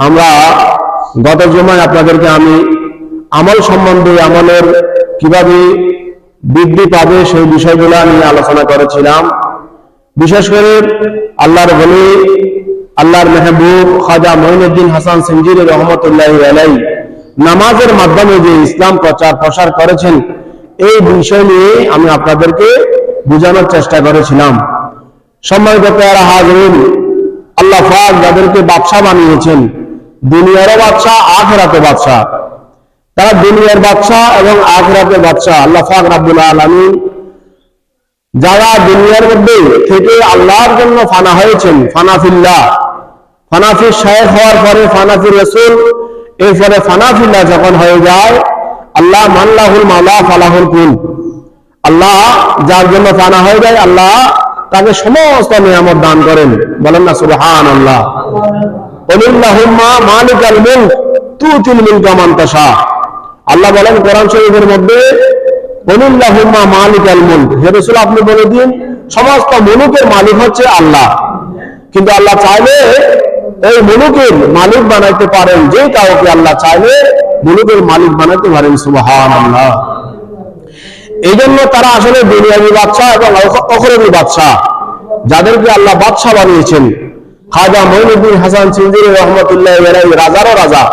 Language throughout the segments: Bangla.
আমরা গত জুমায় আপনাদেরকে আমি আমল সম্বন্ধে, আমলের কিভাবে বৃদ্ধি পাবে সেই বিষয়গুলো নিয়ে আলোচনা করেছিলাম। বিশেষ করে আল্লাহর ওলি, আল্লাহর মেহবুব খাজা মঈনুদ্দিন হাসান সিঞ্জিরি রহমতুল্লাহি আলাইহি নামাজের মাধ্যমে যে ইসলাম প্রচার প্রসার করেছেন, এই বিষয় নিয়ে আমি আপনাদেরকে বোঝানোর চেষ্টা করেছিলাম। সম্মানিত প্যারা হাজিরিন, আল্লাহ পাক যাদেরকে বাদশা বানিয়েছেন, দুনিয়ারও বাদশা, আখিরাতের বাদশা, তারা দুনিয়ার বাদশা এবং আখিরাতের বাদশা আল্লাহ পাক রব্বুল আলামিন যারা দুনিয়ার মধ্যে থেকে আল্লাহর জন্য ফানা হয়েছেন, ফানাফিল্লাহ, ফানাফি শেখ হওয়ার পরে ফানাফি রাসূল, এরপরে ফানাফিল্লাহ যখন হয়ে যায়, আল্লাহ মাল্লাহুল মাওলা ফালাহুল কুল, আল্লাহ যার জন্য ফানা হয়ে যায়, আল্লাহ তাকে সমস্ত নিয়ামত দান করেন। বলেন না সুবহানাল্লাহ। কুলিল্লাহুম্মা মালিকাল মুলক তুতিল মুলকা মান তাশা। আল্লাহ বলেন কোরআন শরীফের মধ্যে, কুলিল্লাহুম্মা মালিকাল মুলক, হে রাসূল আপনি বলে দিন সমস্ত মুলুকের মালিক হচ্ছে আল্লাহ। কিন্তু আল্লাহ চাইলে এই মুলুকের মালিক বানাইতে পারেন, যে কাউকে আল্লাহ চাইলে মুলুকের মালিক বানাইতে পারেন। সুবহানাল্লাহ। এই জন্য তারা আসলে দুনিয়াবী বাদশা এবং আখিরাতের বাদশা, যাদেরকে আল্লাহ বাদশা বানিয়েছেন। খাজা মঈনুদ্দিন হাসান সিঞ্জিরি রহমতুল্লাহি আলাইহি রাজারও রাজা,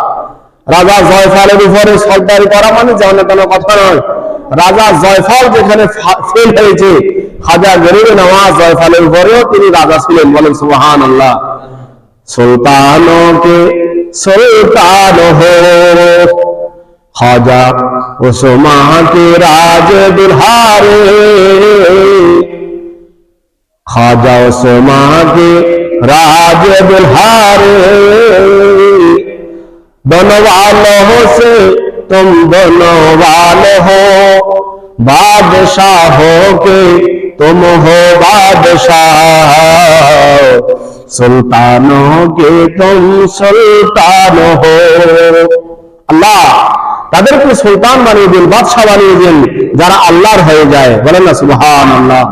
রাজা জয়ফলের উপরে সরদারি করা মানে যেমন কোনো কথা নয়। রাজা জয়ফল যেখানে ফেল হয়েছে, খাজা গরিব নওয়াজ জয়ফলের উপরেও তিনি রাজা ছিলেন। বলেন সুবহানাল্লাহ। সুলতানো কে সুলতান হো খাজা উসমা के राज दुल्हारे, खाजा उस्मा के राज दुल्हारे, दोनों वालों से तुम दोनों वाले हो, बादशाहों के तुम हो बादशाह, सुल्तानों के तुम सुल्तान हो। আল্লাহ তাদেরকে সুলতান বানিয়ে দিন, বাদশা বানিয়ে দিন যারা আল্লাহর হয়ে যায়। বলেন না সুবহানাল্লাহ।